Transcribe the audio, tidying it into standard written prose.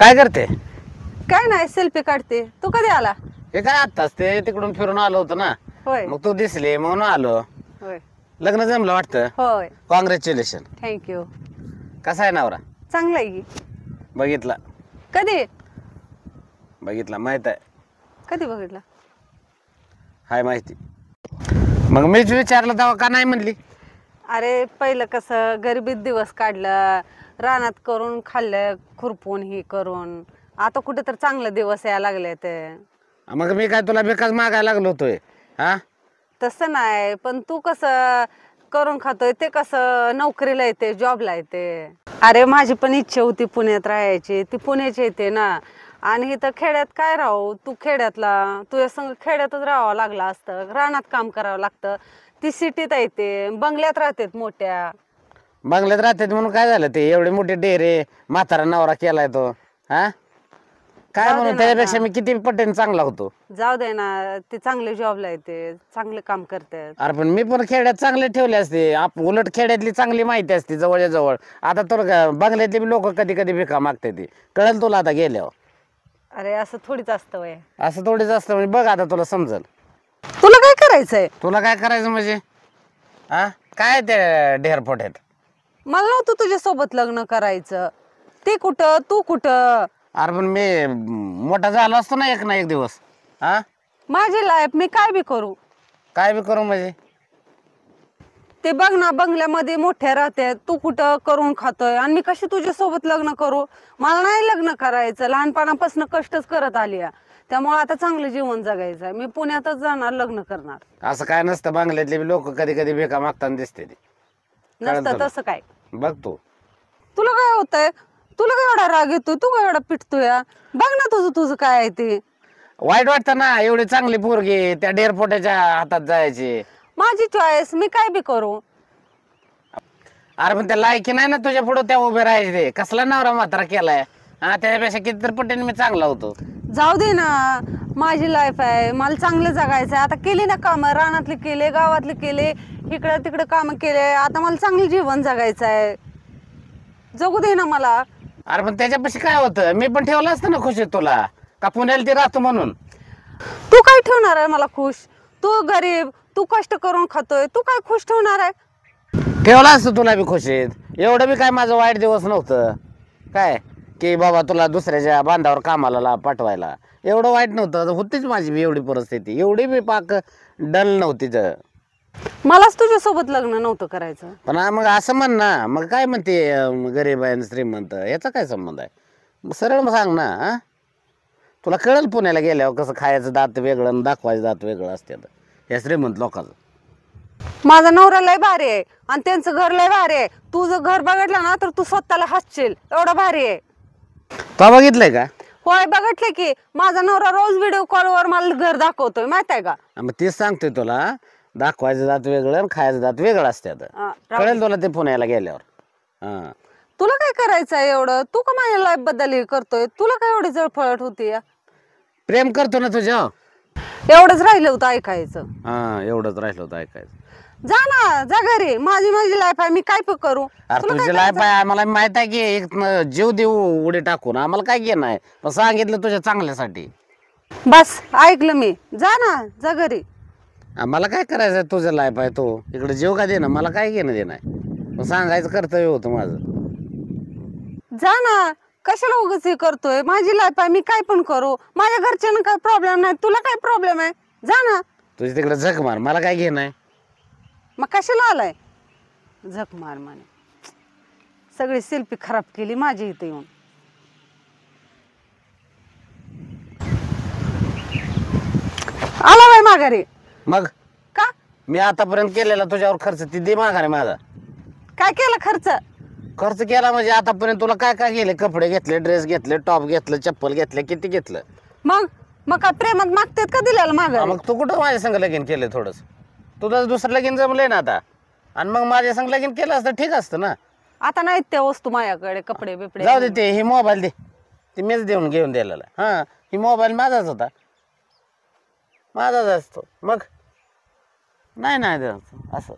काय करते? काय नाही सेल्फी काढते. तू कधी आला? हे काय आत्ताच ते तिकडून फिरून आलो होतो ना. होय मग तू दिसली म्हणून आलो. होय लग्न जमलं वाटतं. होय कॉंग्रॅच्युलेशन. थँक्यू. कसा आहे नवरा? चांगला आहे की. बघितला कधी बघितला माहित आहे. कधी बघितला? हाय माहिती. मग मीच विचारलं तेव्हा का नाही म्हणली? अरे पहिलं कसं गरिबीत दिवस काढलं, रानात करून खाल्लं, खुरपून ही करून. आता कुठे तर चांगले दिवस यायला लागले ते. मग मी काय तुला बेकाच मागायला लागलो होतोय? हा तसं नाही, पण तू कसं करून खातोय ते कसं नोकरीला येते, जॉबला येते. अरे माझी पण इच्छा होती पुण्यात राहायची, ती पुण्याची येते ना. आणि इथं खेड्यात काय राहू, तू खेड्यातला, तुझ्या संग खेड्यातच राहावं लागलं असतं, रानात काम करावं लागतं. ती सिटीत येते, बंगल्यात राहतात मोठ्या. बंगल्यात राहतात म्हणून काय झालं? ते एवढे मोठे डेरे म्हातारा नवरा केलाय तो. हा काय जाऊ दे म्हणून ना त्याच्यापेक्षा आता. मी किती पटेन चांगला होतो. जाऊ दे ना, ते चांगले जॉबला येते, चांगले काम करतात. अरे पण मी पण खेड्यात चांगले ठेवले असते. उलट खेड्यातली चांगली माहिती असते जवळच्या जवळ. आता तर बंगल्यातली लोक कधी कधी भिका मागते ती. कळेल तुला आता गेल्यावर. अरे असं थोडीच असतं वय. असं थोडीच असतं म्हणजे बघ आता तुला समजल. तुला काय करायचंय? तुला काय करायचं म्हणजे? हा काय ते ढेरपोट्यात? मला नव्हतं तुझ्या सोबत लग्न करायचं. ते कुठं तू कुठं. अरे पण मी मोठा झालो असतो ना एक ना एक दिवस. हा माझी लाईफ मी काय बी करू. काय बी करू म्हणजे? ते बघ ना, बंगल्यामध्ये मोठ्या राहतात, तू कुठं करून खातोय. आणि मी कशी तुझ्या सोबत लग्न करू? मला नाही लग्न करायचं. लहानपणापासून कष्टच करत आली आहे. त्यामुळे आता चांगलं जीवन जगायचं. मी पुण्यातच जाणार, लग्न करणार. असं काय नसतं. बंगल्यातले लोक कधी कधी भिका मागताना दिसते ती. नसतं तसं काय. बघ तू. तुला काय होतंय? तुला काय एवढा राग येतोय? तू काय एवढा पिटतोय? बघ ना तुझं तुझं काय आहे ते. वाईट वाटतं ना एवढी चांगली पोरगी त्या ढेरपोट्याच्या हातात जायची. माझी चॉईस, मी काय बी करू. अरे पण त्या लायकी नाही ना तुझ्या पुढे त्या उभे राहायचे. ते कसला नवरा म्हातारा केलाय. हा त्याच्यापेक्षा कितीतरी पटीने मी चांगला होतो. जाऊ दे ना, माझी लाईफ आहे, मला चांगलं जगायचं आहे. आता केली ना कामं, रानातली केले, गावातली केले, इकडं तिकडं कामं केले. आता मला चांगलं जीवन जगायचं आहे. जगू दे ना मला. अरे पण त्याच्यापाशी काय होतं? मी पण ठेवलं असतं ना खुशीत तुला. का पुण्याला ती राहतो म्हणून? तू काय ठेवणार आहे मला खुश? तू गरीब, तू कष्ट करून खातोय, तू काय खुश ठेवणार आहे? ठेवलं असतं तुला बी खुशीत. एवढं बी काय माझं वाईट दिवस नव्हतं काय की बाबा तुला दुसऱ्याच्या बांधावर कामाला पाठवायला. एवढं वाईट नव्हतं. होतीच माझी बी एवढी परिस्थिती. एवढी बी पाक डल नव्हती तर. मलाच तुझ्या सोबत लग्न नव्हतं करायचं. पण मग असं म्हण ना. मग काय म्हणते गरीब आहे आणि श्रीमंत याचा काय संबंध आहे? मग सरळ सांग ना. हा तुला कळेल पुण्याला गेल्यावर कसं खायचं दात वेगळं आणि दाखवायचं दात वेगळं असते या श्रीमंत लोकांचं. माझा नवरा लय भारी आहे आणि त्यांचं घर लय भारी आहे. तू जर घर बघितलं ना तर तू स्वतःला हसशील, एवढं भारी आहे. तो बघितलंय का? होय बघितले की. माझा नवरा रोज व्हिडिओ कॉलवर मला घर दाखवतोय, माहित आहे का? मग तेच सांगतोय तुला. दाखवायचं दात वेगळं आणि खायचं दात वेगळं असते. कळेल तुला ते पुण्याला गेल्यावर. हा तुला काय करायचं आहे एवढं? तू का माझ्या लाईफ बद्दल हे करतोय? तुला काय एवढी जळफळट होती? प्रेम करतो ना तुझ्या. एवढंच राहिलं होतं ऐकायचं. हा एवढंच राहिलं होतं ऐकायचं. जा ना, जा घरी. माझी माझी लाईफ आहे, मी काय पण करू. अरे तुझी लाईफ आहे आम्हाला माहित आहे की. एक जीव देऊ उडी टाकून आम्हाला काय घेणं आहे. पण सांगितलं तुझ्या चांगल्यासाठी. बस ऐकलं मी. जा ना, जा घरी. मला काय करायचं? तुझं लाईफ आहे तो इकडे जीव का देणं मला काय घेणं देणं आहे. पण सांगायचं कर्तव्य होतं माझं. जा ना, कशाला उगाच हे करतोय? माझी लाईफ आहे, मी काय पण करू. माझ्या घरच्यांना काय प्रॉब्लेम नाही, तुला काय प्रॉब्लेम आहे? जा ना. तुझी तिकडे झक मार मला काय घेणं आहे. मग कशाला आलाय? झक मार म्हणे. सगळी सेल्फी खराब केली माझी इथे येऊन. आला बाय माघारी. मग का? मी आतापर्यंत केलेला तुझ्यावर खर्च ती दे माघारी माझा. काय केलं खर्च? खर्च केला म्हणजे आतापर्यंत तुला काय काय गेले? कपडे घेतले, ड्रेस घेतले, टॉप घेतलं, चप्पल घेतले, किती घेतलं? मग मग काय प्रेमात मागतात का दिलेलं माघारी? मग तू कुठं माझ्या संग लगीन केलं? थोडंस तुझं दुसरं लगीन जमलंय ना आता. आणि मग माझ्या संग लगीन केलं असतं ठीक असतं ना. आता नाहीत त्या वस्तू माझ्याकडे, कपडे बिपडे. जाऊ दे ते. ही मोबाईल दे. ती मीच घेऊन दिलेला. हा ही मोबाईल माझाच होता. माझाच असतो. मग नाही नाही असं